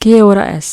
¿Qué hora es؟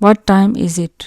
What time is it؟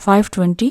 5:20،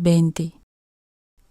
20،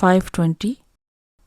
5:20،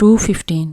2:15،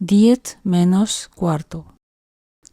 10 menos cuarto۔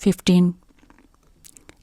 15۔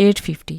8:50،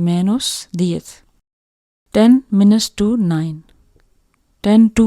menos 10، 10 minutes to 9، 10 to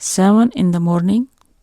7 in the morning،